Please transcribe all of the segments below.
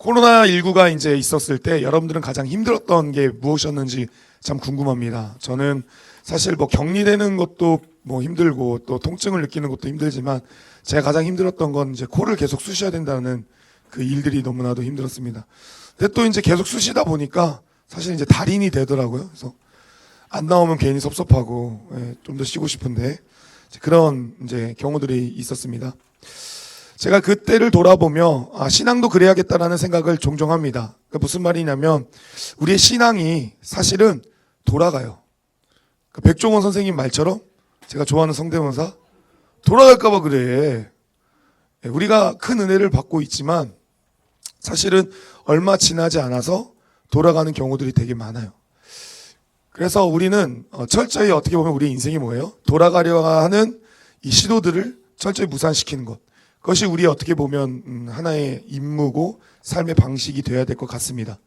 코로나19가 이제 있었을 때 여러분들은 가장 힘들었던 게 무엇이었는지 참 궁금합니다. 저는 사실 뭐 격리되는 것도 뭐 힘들고 또 통증을 느끼는 것도 힘들지만 제가 가장 힘들었던 건 이제 코를 계속 쑤셔야 된다는 그 일들이 너무나도 힘들었습니다. 근데 또 이제 계속 쑤시다 보니까 사실 이제 달인이 되더라고요. 그래서 안 나오면 괜히 섭섭하고 좀 더 쉬고 싶은데 그런 이제 경우들이 있었습니다. 제가 그때를 돌아보며 신앙도 그래야겠다라는 생각을 종종 합니다. 그러니까 무슨 말이냐면 우리의 신앙이 사실은 돌아가요. 그러니까 백종원 선생님 말처럼 제가 좋아하는 성대모사 돌아갈까봐 그래. 우리가 큰 은혜를 받고 있지만 사실은 얼마 지나지 않아서 돌아가는 경우들이 되게 많아요. 그래서 우리는 철저히 어떻게 보면 우리 인생이 뭐예요? 돌아가려 하는 이 시도들을 철저히 무산시키는 것. 그것이 우리 어떻게 보면 하나의 임무고 삶의 방식이 되어야 될 것 같습니다.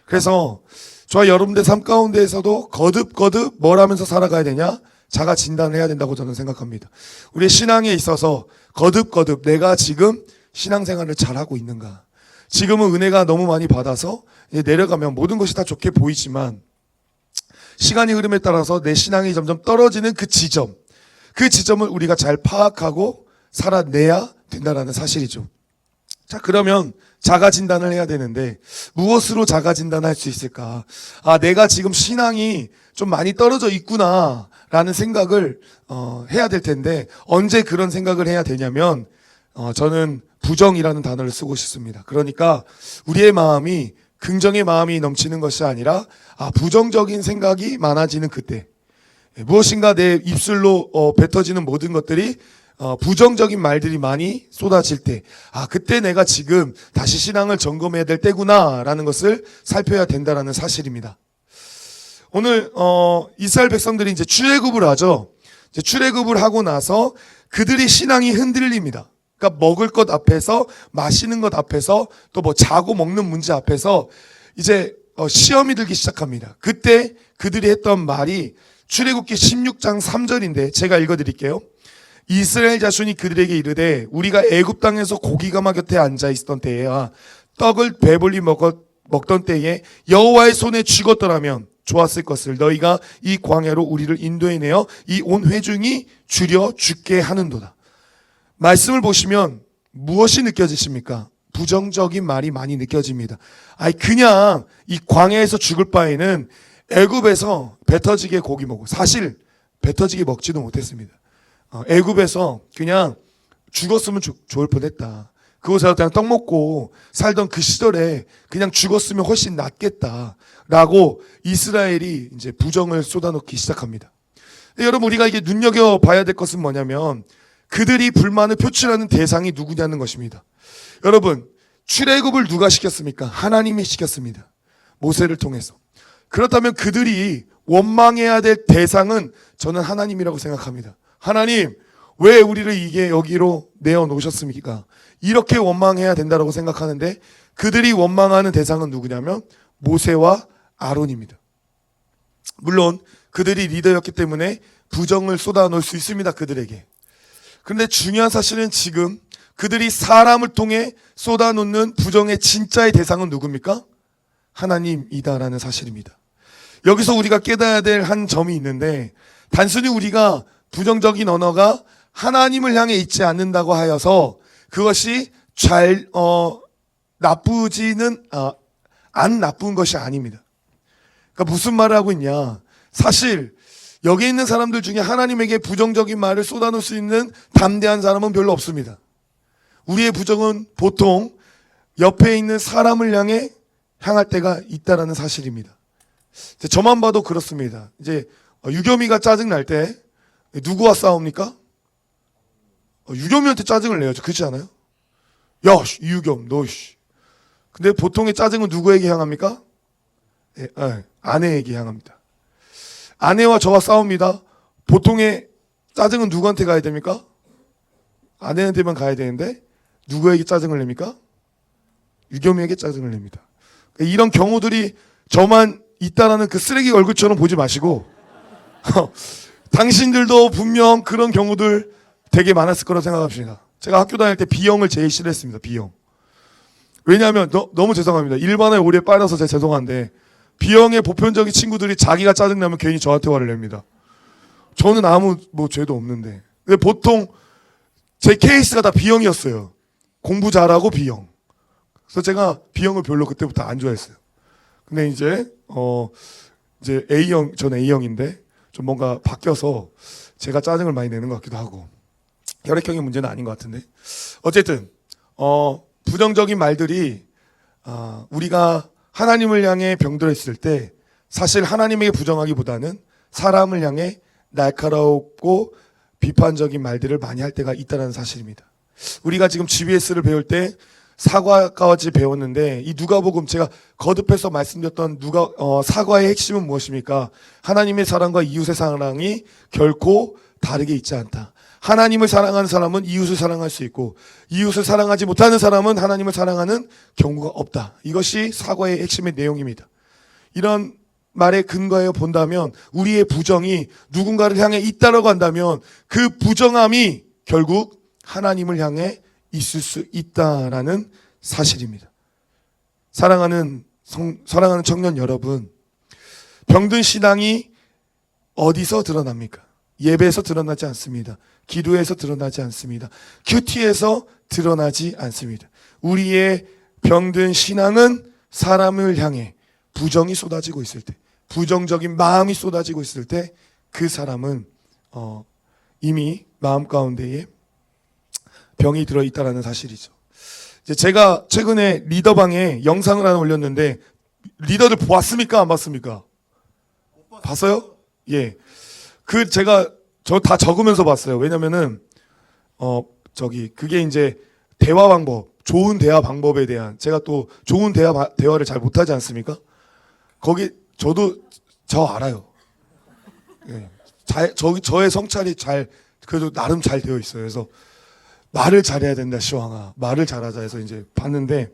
그래서 저와 여러분들 삶 가운데에서도 거듭거듭 뭘 하면서 살아가야 되냐? 자가 진단을 해야 된다고 저는 생각합니다. 우리의 신앙에 있어서 거듭거듭 내가 지금 신앙생활을 잘하고 있는가? 지금은 은혜가 너무 많이 받아서 내려가면 모든 것이 다 좋게 보이지만 시간이 흐름에 따라서 내 신앙이 점점 떨어지는 그 지점을 우리가 잘 파악하고 살아내야 된다라는 사실이죠. 자, 그러면 자가 진단을 해야 되는데 무엇으로 자가 진단할 수 있을까? 내가 지금 신앙이 좀 많이 떨어져 있구나라는 생각을 해야 될 텐데 언제 그런 생각을 해야 되냐면 저는 부정이라는 단어를 쓰고 싶습니다. 그러니까 우리의 마음이 긍정의 마음이 넘치는 것이 아니라 부정적인 생각이 많아지는 그때 무엇인가 내 입술로 뱉어지는 모든 것들이 부정적인 말들이 많이 쏟아질 때 그때 내가 지금 다시 신앙을 점검해야 될 때구나라는 것을 살펴야 된다라는 사실입니다. 오늘 이스라엘 백성들이 이제 출애굽을 하죠. 이제 출애굽을 하고 나서 그들의 신앙이 흔들립니다. 그러니까 먹을 것 앞에서 마시는 것 앞에서 또 뭐 자고 먹는 문제 앞에서 이제 시험이 들기 시작합니다. 그때 그들이 했던 말이 출애굽기 16장 3절인데 제가 읽어드릴게요. 이스라엘 자손이 그들에게 이르되 우리가 애굽 땅에서 고기가마 곁에 앉아 있었던 때에야 떡을 배불리 먹던 때에 여호와의 손에 쥐었더라면 좋았을 것을 너희가 이 광야로 우리를 인도해내어 이 온 회중이 줄여 죽게 하는도다. 말씀을 보시면 무엇이 느껴지십니까? 부정적인 말이 많이 느껴집니다. 그냥 이 광야에서 죽을 바에는 애굽에서 배 터지게 고기 먹고 사실 배 터지게 먹지도 못했습니다. 애굽에서 그냥 죽었으면 좋을 뻔했다. 그곳에서 그냥 떡 먹고 살던 그 시절에 그냥 죽었으면 훨씬 낫겠다라고 이스라엘이 이제 부정을 쏟아놓기 시작합니다. 여러분 우리가 이게 눈여겨봐야 될 것은 뭐냐면 그들이 불만을 표출하는 대상이 누구냐는 것입니다. 여러분 출애굽을 누가 시켰습니까? 하나님이 시켰습니다. 모세를 통해서. 그렇다면 그들이 원망해야 될 대상은 저는 하나님이라고 생각합니다. 하나님 왜 우리를 이게 여기로 내어놓으셨습니까? 이렇게 원망해야 된다고 생각하는데 그들이 원망하는 대상은 누구냐면 모세와 아론입니다. 물론 그들이 리더였기 때문에 부정을 쏟아놓을 수 있습니다. 그들에게. 그런데 중요한 사실은 지금 그들이 사람을 통해 쏟아놓는 부정의 진짜의 대상은 누굽니까? 하나님이다라는 사실입니다. 여기서 우리가 깨달아야 될 한 점이 있는데 단순히 우리가 부정적인 언어가 하나님을 향해 있지 않는다고 하여서 그것이 나쁘지는 안 나쁜 것이 아닙니다. 그러니까 무슨 말을 하고 있냐? 사실 여기 있는 사람들 중에 하나님에게 부정적인 말을 쏟아놓을 수 있는 담대한 사람은 별로 없습니다. 우리의 부정은 보통 옆에 있는 사람을 향할 때가 있다라는 사실입니다. 저만 봐도 그렇습니다. 이제 유겸이가 짜증 날 때 누구와 싸웁니까? 유겸이한테 짜증을 내야죠. 그렇지 않아요? 야, 이유겸, 너 씨. 근데 보통의 짜증은 누구에게 향합니까? 아내에게 향합니다. 아내와 저와 싸웁니다. 보통의 짜증은 누구한테 가야 됩니까? 아내한테만 가야 되는데 누구에게 짜증을 냅니까? 유겸이에게 짜증을 냅니다. 이런 경우들이 저만 있다라는 그 쓰레기 얼굴처럼 보지 마시고 당신들도 분명 그런 경우들 되게 많았을 거라고 생각합니다. 제가 학교 다닐 때 B형을 제일 싫어했습니다. B형. 왜냐하면 너무 죄송합니다. 일반화의 오류에 빠져서 제가 죄송한데 B형의 보편적인 친구들이 자기가 짜증나면 괜히 저한테 화를 냅니다. 저는 아무 죄도 없는데. 근데 보통 제 케이스가 다 B형이었어요. 공부 잘하고 B형. 그래서 제가 B형을 별로 그때부터 안 좋아했어요. 근데 이제 A형, 전 A형인데 좀 뭔가 바뀌어서 제가 짜증을 많이 내는 것 같기도 하고 혈액형의 문제는 아닌 것 같은데 어쨌든 부정적인 말들이 우리가 하나님을 향해 병들었을 때 사실 하나님에게 부정하기보다는 사람을 향해 날카롭고 비판적인 말들을 많이 할 때가 있다는 사실입니다. 우리가 지금 GBS를 배울 때 사과까지 배웠는데 이 누가복음 제가 거듭해서 말씀드렸던 사과의 핵심은 무엇입니까? 하나님의 사랑과 이웃의 사랑이 결코 다르게 있지 않다. 하나님을 사랑하는 사람은 이웃을 사랑할 수 있고 이웃을 사랑하지 못하는 사람은 하나님을 사랑하는 경우가 없다. 이것이 사과의 핵심의 내용입니다. 이런 말에 근거해 본다면 우리의 부정이 누군가를 향해 있다라고 한다면 그 부정함이 결국 하나님을 향해 있을 수 있다라는 사실입니다. 사랑하는 청년 여러분, 병든 신앙이 어디서 드러납니까? 예배에서 드러나지 않습니다. 기도에서 드러나지 않습니다. 큐티에서 드러나지 않습니다. 우리의 병든 신앙은 사람을 향해 부정이 쏟아지고 있을 때, 부정적인 마음이 쏟아지고 있을 때 그 사람은 이미 마음 가운데에 병이 들어있다는 사실이죠. 이제 제가 최근에 리더방에 영상을 하나 올렸는데 리더들 봤습니까? 안 봤습니까? 봤어요? 예. 저 다 적으면서 봤어요. 왜냐면은 그게 이제 대화 방법, 좋은 대화 방법에 대한 제가 또 좋은 대화를 잘 못하지 않습니까? 거기 저도 알아요. 예. 저의 성찰이 그래도 나름 잘 되어 있어요. 그래서 말을 잘해야 된다, 시황아. 말을 잘하자 해서 이제 봤는데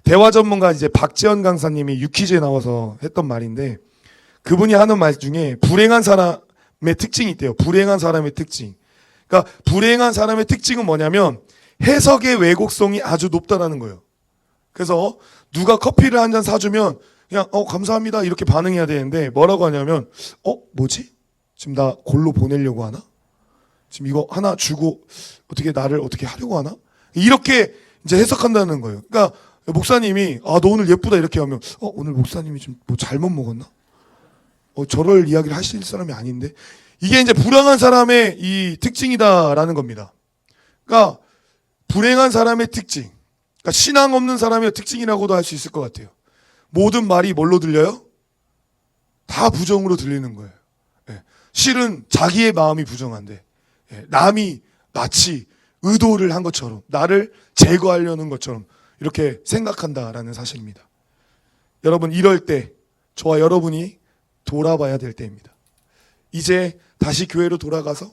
대화 전문가 이제 박지원 강사님이 유퀴즈에 나와서 했던 말인데 그분이 하는 말 중에 불행한 사람의 특징이 있대요. 불행한 사람의 특징. 그러니까 불행한 사람의 특징은 뭐냐면 해석의 왜곡성이 아주 높다라는 거예요. 그래서 누가 커피를 한 잔 사주면 그냥 감사합니다 이렇게 반응해야 되는데 뭐라고 하냐면 뭐지? 지금 나 골로 보내려고 하나? 지금 이거 하나 주고 어떻게 나를 어떻게 하려고 하나? 이렇게 이제 해석한다는 거예요. 그러니까 목사님이 너 오늘 예쁘다 이렇게 하면 오늘 목사님이 좀 뭐 잘못 먹었나? 저럴 이야기를 하실 사람이 아닌데 이게 이제 불행한 사람의 이 특징이다라는 겁니다. 그러니까 불행한 사람의 특징, 그러니까 신앙 없는 사람의 특징이라고도 할 수 있을 것 같아요. 모든 말이 뭘로 들려요? 다 부정으로 들리는 거예요. 예. 실은 자기의 마음이 부정한데 남이 마치 의도를 한 것처럼 나를 제거하려는 것처럼 이렇게 생각한다라는 사실입니다. 여러분 이럴 때 저와 여러분이 돌아봐야 될 때입니다. 이제 다시 교회로 돌아가서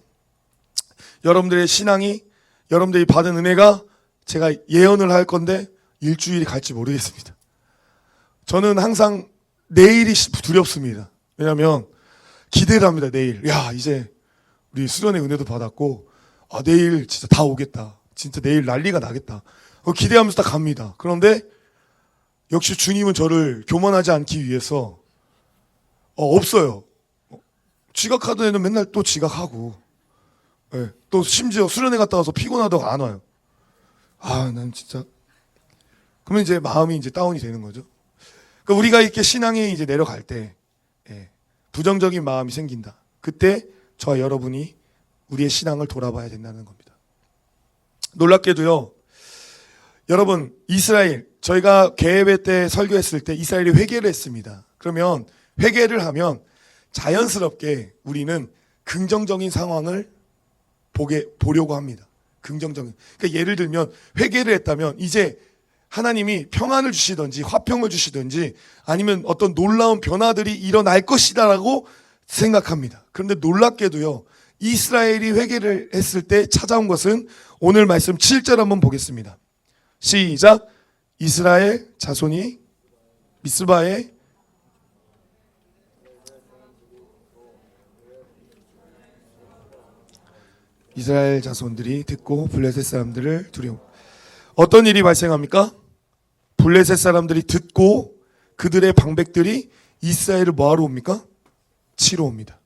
여러분들의 신앙이 여러분들이 받은 은혜가 제가 예언을 할 건데 일주일이 갈지 모르겠습니다. 저는 항상 내일이 두렵습니다. 왜냐하면 기대를 합니다. 내일 이제 우리 수련의 은혜도 받았고 내일 진짜 다 오겠다. 진짜 내일 난리가 나겠다. 기대하면서 딱 갑니다. 그런데 역시 주님은 저를 교만하지 않기 위해서 없어요. 지각하던 애는 맨날 또 지각하고 또 심지어 수련회 갔다 와서 피곤하다고 안 와요. 난 진짜 그러면 이제 마음이 이제 다운이 되는 거죠. 그러니까 우리가 이렇게 신앙에 이제 내려갈 때 부정적인 마음이 생긴다. 그때 저와 여러분이 우리의 신앙을 돌아봐야 된다는 겁니다. 놀랍게도요. 여러분 이스라엘 저희가 개회회 때 설교했을 때 이스라엘이 회개를 했습니다. 그러면 회개를 하면 자연스럽게 우리는 긍정적인 상황을 보려고 합니다. 긍정적인. 그러니까 예를 들면 회개를 했다면 이제 하나님이 평안을 주시든지 화평을 주시든지 아니면 어떤 놀라운 변화들이 일어날 것이다라고 생각합니다. 그런데 놀랍게도요. 이스라엘이 회개를 했을 때 찾아온 것은 오늘 말씀 7절 한번 보겠습니다. 시작. 이스라엘 자손이 미스바에 이스라엘 자손들이 듣고 블레셋 사람들을 두려워. 어떤 일이 발생합니까? 블레셋 사람들이 듣고 그들의 방백들이 이스라엘을 뭐하러 옵니까? 치러 옵니다.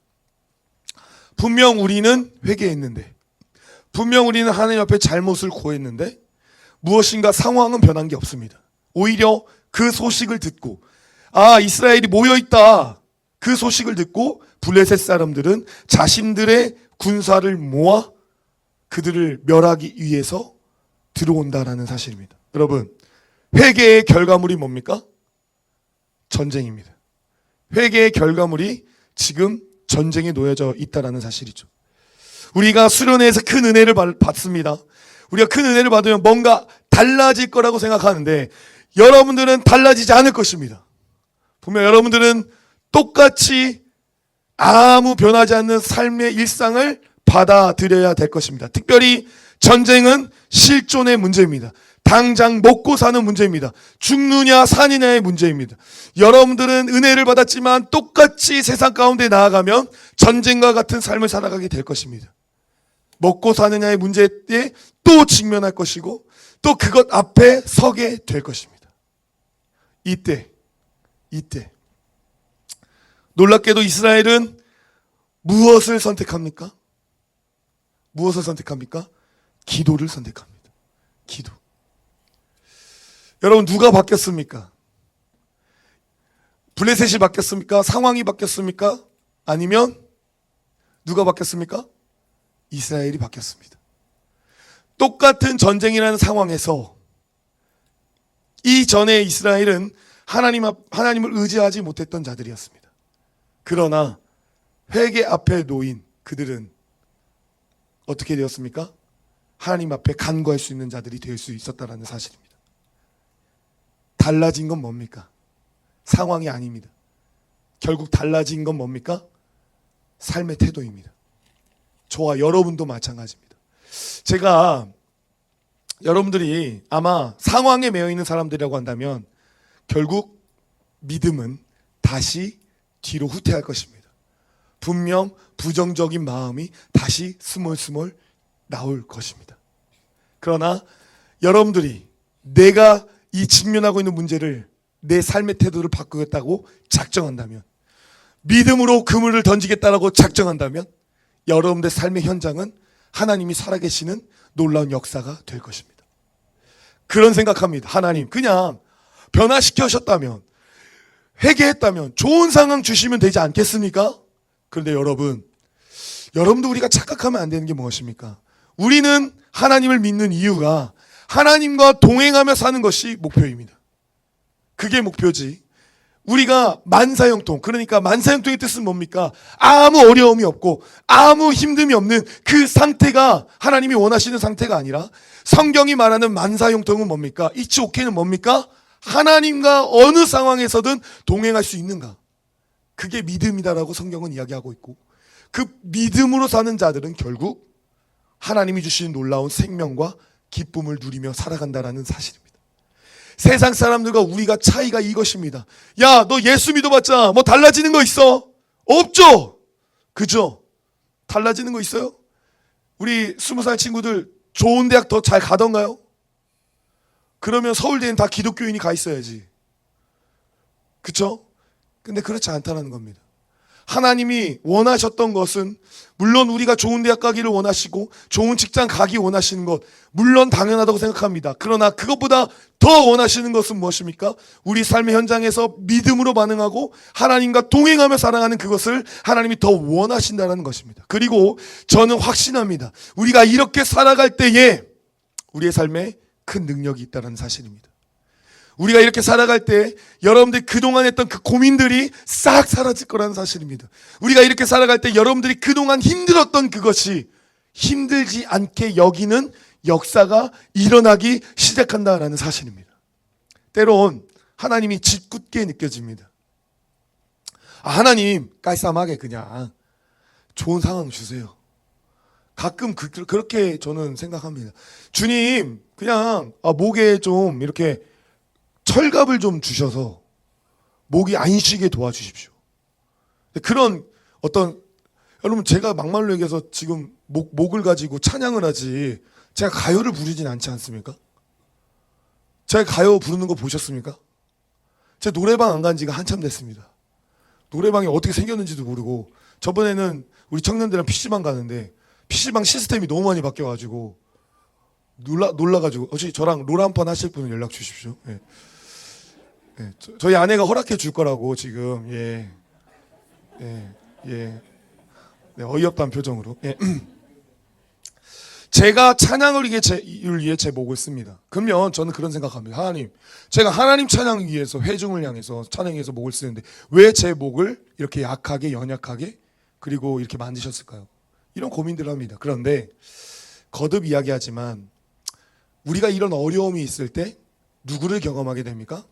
분명 우리는 회개했는데, 분명 우리는 하나님 앞에 잘못을 고했는데 무엇인가 상황은 변한 게 없습니다. 오히려 그 소식을 듣고, 아, 이스라엘이 모여있다, 그 소식을 듣고 블레셋 사람들은 자신들의 군사를 모아 그들을 멸하기 위해서 들어온다라는 사실입니다. 여러분, 회개의 결과물이 뭡니까? 전쟁입니다. 회개의 결과물이 지금 전쟁에 놓여져 있다라는 사실이죠. 우리가 수련회에서 큰 은혜를 받습니다. 우리가 큰 은혜를 받으면 뭔가 달라질 거라고 생각하는데 여러분들은 달라지지 않을 것입니다. 분명 여러분들은 똑같이 아무 변하지 않는 삶의 일상을 받아들여야 될 것입니다. 특별히 전쟁은 실존의 문제입니다. 당장 먹고 사는 문제입니다. 죽느냐 사느냐의 문제입니다. 여러분들은 은혜를 받았지만 똑같이 세상 가운데 나아가면 전쟁과 같은 삶을 살아가게 될 것입니다. 먹고 사느냐의 문제에 또 직면할 것이고 또 그것 앞에 서게 될 것입니다. 이때 놀랍게도 이스라엘은 무엇을 선택합니까? 무엇을 선택합니까? 기도를 선택합니다. 기도. 여러분, 누가 바뀌었습니까? 블레셋이 바뀌었습니까? 상황이 바뀌었습니까? 아니면 누가 바뀌었습니까? 이스라엘이 바뀌었습니다. 똑같은 전쟁이라는 상황에서 이전에 이스라엘은 하나님을 의지하지 못했던 자들이었습니다. 그러나 회개 앞에 놓인 그들은 어떻게 되었습니까? 하나님 앞에 간구할 수 있는 자들이 될 수 있었다는 사실입니다. 달라진 건 뭡니까? 상황이 아닙니다. 결국 달라진 건 뭡니까? 삶의 태도입니다. 저와 여러분도 마찬가지입니다. 제가 여러분들이 아마 상황에 매여 있는 사람들이라고 한다면 결국 믿음은 다시 뒤로 후퇴할 것입니다. 분명 부정적인 마음이 다시 스멀스멀 나올 것입니다. 그러나 여러분들이 내가 이 직면하고 있는 문제를 내 삶의 태도를 바꾸겠다고 작정한다면, 믿음으로 그물을 던지겠다라고 작정한다면 여러분들의 삶의 현장은 하나님이 살아계시는 놀라운 역사가 될 것입니다. 그런 생각합니다. 하나님 그냥 변화시켜셨다면, 회개했다면 좋은 상황 주시면 되지 않겠습니까? 그런데 여러분도 우리가 착각하면 안 되는 게 무엇입니까? 우리는 하나님을 믿는 이유가 하나님과 동행하며 사는 것이 목표입니다. 그게 목표지. 우리가 만사형통, 그러니까 만사형통의 뜻은 뭡니까? 아무 어려움이 없고 아무 힘듦이 없는 그 상태가 하나님이 원하시는 상태가 아니라, 성경이 말하는 만사형통은 뭡니까? It's okay는 뭡니까? 하나님과 어느 상황에서든 동행할 수 있는가? 그게 믿음이다라고 성경은 이야기하고 있고, 그 믿음으로 사는 자들은 결국 하나님이 주시는 놀라운 생명과 기쁨을 누리며 살아간다라는 사실입니다. 세상 사람들과 우리가 차이가 이것입니다. 야, 너 예수 믿어봤자 뭐 달라지는 거 있어? 없죠? 그죠? 달라지는 거 있어요? 우리 20살 친구들 좋은 대학 더 잘 가던가요? 그러면 서울대는 다 기독교인이 가 있어야지. 그쵸? 근데 그렇지 않다는 겁니다. 하나님이 원하셨던 것은, 물론 우리가 좋은 대학 가기를 원하시고 좋은 직장 가기 원하시는 것 물론 당연하다고 생각합니다. 그러나 그것보다 더 원하시는 것은 무엇입니까? 우리 삶의 현장에서 믿음으로 반응하고 하나님과 동행하며 살아가는 그것을 하나님이 더 원하신다는 것입니다. 그리고 저는 확신합니다. 우리가 이렇게 살아갈 때에 우리의 삶에 큰 능력이 있다는 사실입니다. 우리가 이렇게 살아갈 때 여러분들이 그동안 했던 그 고민들이 싹 사라질 거라는 사실입니다. 우리가 이렇게 살아갈 때 여러분들이 그동안 힘들었던 그것이 힘들지 않게 여기는 역사가 일어나기 시작한다라는 사실입니다. 때론 하나님이 짓궂게 느껴집니다. 하나님 깔쌈하게 그냥 좋은 상황 주세요. 가끔 그렇게 저는 생각합니다. 주님 그냥 목에 좀 이렇게 철갑을 좀 주셔서 목이 안 쉬게 도와주십시오. 그런 여러분, 제가 막말로 얘기해서 지금 목을 가지고 찬양을 하지 제가 가요를 부르진 않지 않습니까? 제가 가요 부르는 거 보셨습니까? 제 노래방 안 간 지가 한참 됐습니다. 노래방이 어떻게 생겼는지도 모르고 저번에는 우리 청년들이랑 PC방 가는데 PC방 시스템이 너무 많이 바뀌어가지고 놀라가지고 혹시 저랑 롤 한 판 하실 분은 연락 주십시오. 예. 예. 저희 아내가 허락해 줄 거라고 지금 예. 네, 어이없다는 표정으로. 예. 제가 찬양을 위해 제 목을 씁니다. 그러면 저는 그런 생각합니다. 하나님, 제가 하나님 찬양 위해서 회중을 향해서 찬양 위해서 목을 쓰는데 왜 제 목을 이렇게 약하게 연약하게 그리고 이렇게 만드셨을까요? 이런 고민들을 합니다. 그런데 거듭 이야기하지만 우리가 이런 어려움이 있을 때 누구를 경험하게 됩니까?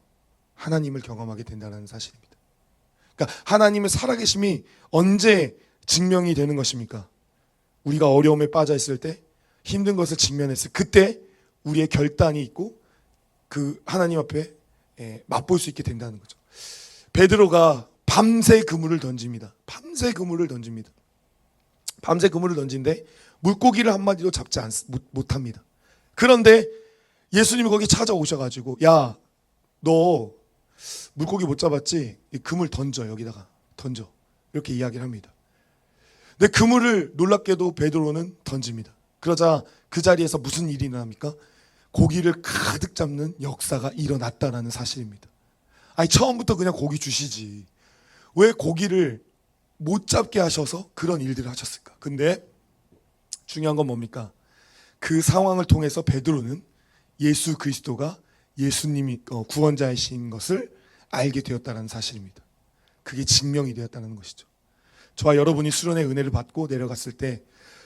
하나님을 경험하게 된다는 사실입니다. 그러니까 하나님의 살아계심이 언제 증명이 되는 것입니까? 우리가 어려움에 빠져 있을 때 힘든 것을 직면했을 그때 우리의 결단이 있고 그 하나님 앞에 맛볼 수 있게 된다는 거죠. 베드로가 밤새 그물을 던집니다. 밤새 그물을 던집니다. 밤새 그물을 던진데 물고기를 한 마디도 잡지 못합니다. 그런데 예수님이 거기 찾아오셔가지고 야, 너 물고기 못 잡았지? 이 그물 던져, 여기다가 던져, 이렇게 이야기를 합니다. 근데 그물을 놀랍게도 베드로는 던집니다. 그러자 그 자리에서 무슨 일이 일어납니까? 고기를 가득 잡는 역사가 일어났다는 사실입니다. 아니 처음부터 그냥 고기 주시지 왜 고기를 못 잡게 하셔서 그런 일들을 하셨을까? 근데 중요한 건 뭡니까? 그 상황을 통해서 베드로는 예수 그리스도가 예수님이 구원자이신 것을 알게 되었다는 사실입니다. 그게 증명이 되었다는 것이죠. 저와 여러분이 수련의 은혜를 받고 내려갔을 때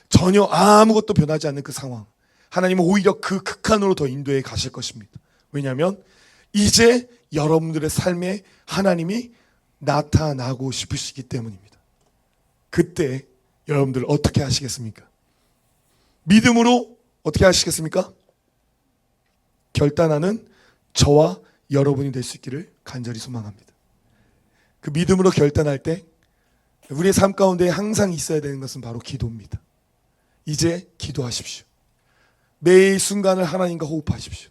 전혀 아무것도 변하지 않는 그 상황, 하나님은 오히려 그 극한으로 더 인도해 가실 것입니다. 왜냐하면 이제 여러분들의 삶에 하나님이 나타나고 싶으시기 때문입니다. 그때 여러분들 어떻게 하시겠습니까? 믿음으로 어떻게 하시겠습니까? 결단하는 저와 여러분이 될 수 있기를 간절히 소망합니다. 그 믿음으로 결단할 때 우리의 삶 가운데 항상 있어야 되는 것은 바로 기도입니다. 이제 기도하십시오. 매 순간을 하나님과 호흡하십시오.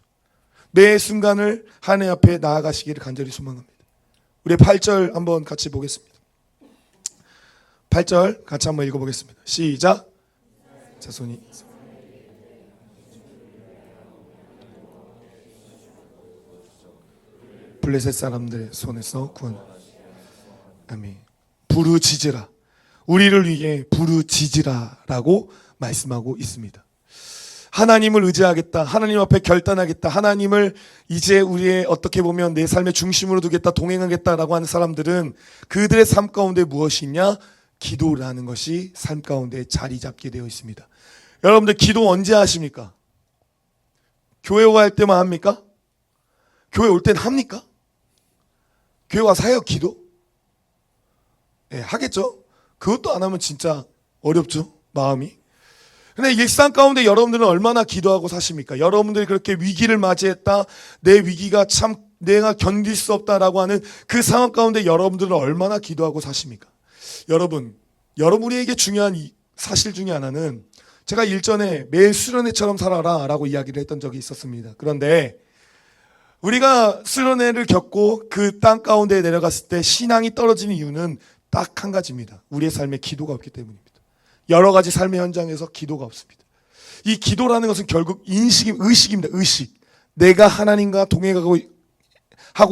매 순간을 하나님 앞에 나아가시기를 간절히 소망합니다. 우리 8절 한번 같이 보겠습니다. 8절 같이 한번 읽어보겠습니다. 시작. 자손이 블레셋 사람들의 손에서 구원. 아멘. 부르짖으라. 우리를 위해 부르짖으라라고 말씀하고 있습니다. 하나님을 의지하겠다. 하나님 앞에 결단하겠다. 하나님을 이제 우리의 어떻게 보면 내 삶의 중심으로 두겠다. 동행하겠다라고 하는 사람들은 그들의 삶 가운데 무엇이 있냐? 기도라는 것이 삶 가운데 자리 잡게 되어 있습니다. 여러분들 기도 언제 하십니까? 교회 갈 때만 합니까? 교회 올 때는 합니까? 교회 와서 해요 기도? 예, 하겠죠? 그것도 안 하면 진짜 어렵죠, 마음이. 근데 일상 가운데 여러분들은 얼마나 기도하고 사십니까? 여러분들이 그렇게 위기를 맞이했다, 내 위기가 참 내가 견딜 수 없다라고 하는 그 상황 가운데 여러분들은 얼마나 기도하고 사십니까? 여러분, 우리에게 중요한 사실 중에 하나는 제가 일전에 매일 수련회처럼 살아라 라고 이야기를 했던 적이 있었습니다. 그런데 우리가 수련회를 겪고 그 땅 가운데 내려갔을 때 신앙이 떨어지는 이유는 딱 한 가지입니다. 우리의 삶에 기도가 없기 때문입니다. 여러 가지 삶의 현장에서 기도가 없습니다. 이 기도라는 것은 결국 의식입니다. 의식. 내가 하나님과 동행하고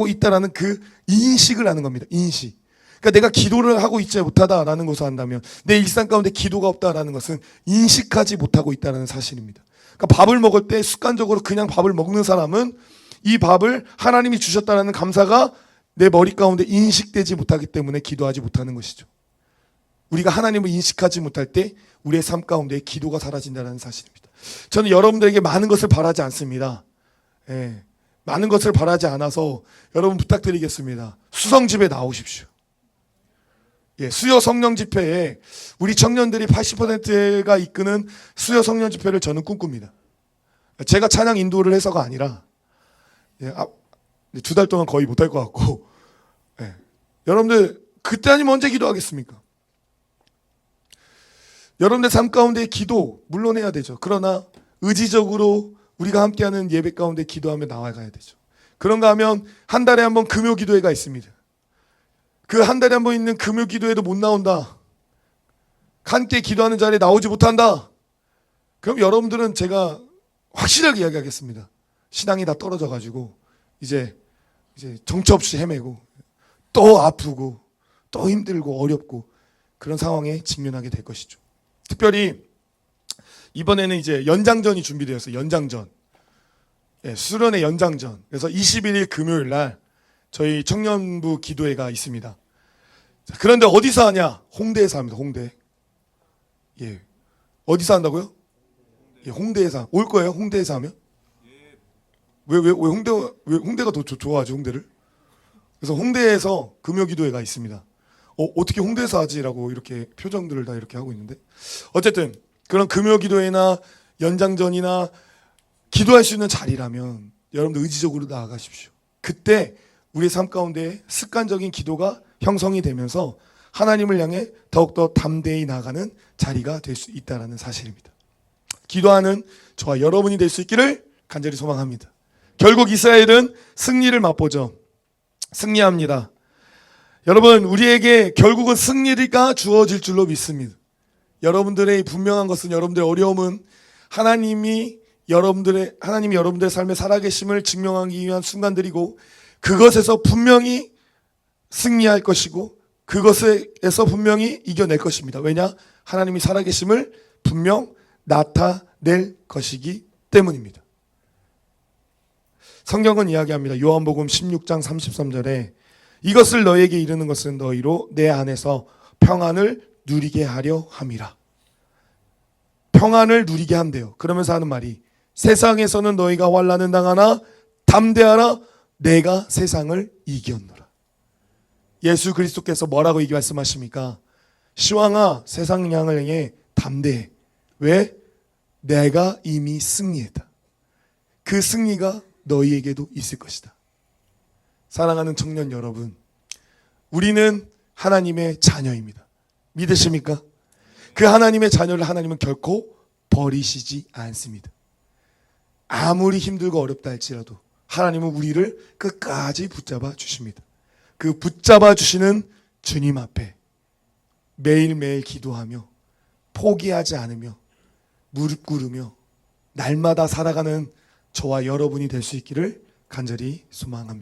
있다라는 그 인식을 하는 겁니다. 인식. 그러니까 내가 기도를 하고 있지 못하다라는 것을 한다면 내 일상 가운데 기도가 없다라는 것은 인식하지 못하고 있다는 사실입니다. 그러니까 밥을 먹을 때 습관적으로 그냥 밥을 먹는 사람은 이 밥을 하나님이 주셨다는 감사가 내 머리 가운데 인식되지 못하기 때문에 기도하지 못하는 것이죠. 우리가 하나님을 인식하지 못할 때 우리의 삶 가운데 기도가 사라진다는 사실입니다. 저는 여러분들에게 많은 것을 바라지 않습니다. 예, 많은 것을 바라지 않아서 여러분 부탁드리겠습니다. 수성집에 나오십시오. 예, 수요 성령 집회에 우리 청년들이 80%가 이끄는 수요 성령 집회를 저는 꿈꿉니다. 제가 찬양 인도를 해서가 아니라 2달 동안 거의 못할 것 같고, 예, 여러분들 그때 아니면 언제 기도하겠습니까? 여러분들 삶 가운데 기도 물론 해야 되죠. 그러나 의지적으로 우리가 함께하는 예배 가운데 기도하며 나아가야 되죠. 그런가 하면 한 달에 한 번 금요 기도회가 있습니다. 그 한 달에 한 번 있는 금요 기도회도 못 나온다. 함께 기도하는 자리에 나오지 못한다. 그럼 여러분들은 제가 확실하게 이야기하겠습니다. 신앙이 다 떨어져 가지고 이제 정처 없이 헤매고 또 아프고 또 힘들고 어렵고 그런 상황에 직면하게 될 것이죠. 특별히 이번에는 이제 연장전이 준비되었어요. 연장전. 예, 수련의 연장전. 그래서 21일 금요일 날 저희 청년부 기도회가 있습니다. 자, 그런데 어디서 하냐? 홍대에서 합니다. 홍대. 예. 어디서 한다고요? 예, 홍대에서. 올 거예요? 홍대에서 하면? 왜 홍대가 더 좋아하지, 홍대를? 그래서 홍대에서 금요 기도회가 있습니다. 어떻게 홍대에서 하지라고 이렇게 표정들을 다 이렇게 하고 있는데. 어쨌든 그런 금요 기도회나 연장전이나 기도할 수 있는 자리라면 여러분들 의지적으로 나아가십시오. 그때 우리의 삶 가운데 습관적인 기도가 형성이 되면서 하나님을 향해 더욱더 담대히 나아가는 자리가 될 수 있다는 사실입니다. 기도하는 저와 여러분이 될 수 있기를 간절히 소망합니다. 결국 이스라엘은 승리를 맛보죠. 승리합니다. 여러분, 우리에게 결국은 승리가 주어질 줄로 믿습니다. 여러분들의 분명한 것은, 여러분들의 어려움은 하나님이 여러분들의 삶에 살아계심을 증명하기 위한 순간들이고, 그것에서 분명히 승리할 것이고 그것에서 분명히 이겨낼 것입니다. 왜냐? 하나님이 살아계심을 분명 나타낼 것이기 때문입니다. 성경은 이야기합니다. 요한복음 16장 33절에 이것을 너에게 이르는 것은 너희로 내 안에서 평안을 누리게 하려 함이라. 평안을 누리게 한대요. 그러면서 하는 말이 세상에서는 너희가 환난을 당하나 담대하라 내가 세상을 이겼노라. 예수 그리스도께서 뭐라고 이 말씀하십니까? 시왕아 세상 양을 향해 담대해. 왜? 내가 이미 승리했다. 그 승리가 너희에게도 있을 것이다. 사랑하는 청년 여러분, 우리는 하나님의 자녀입니다. 믿으십니까? 그 하나님의 자녀를 하나님은 결코 버리시지 않습니다. 아무리 힘들고 어렵다 할지라도 하나님은 우리를 끝까지 붙잡아 주십니다. 그 붙잡아 주시는 주님 앞에 매일매일 기도하며 포기하지 않으며 무릎 꿇으며 날마다 살아가는 저와 여러분이 될 수 있기를 간절히 소망합니다.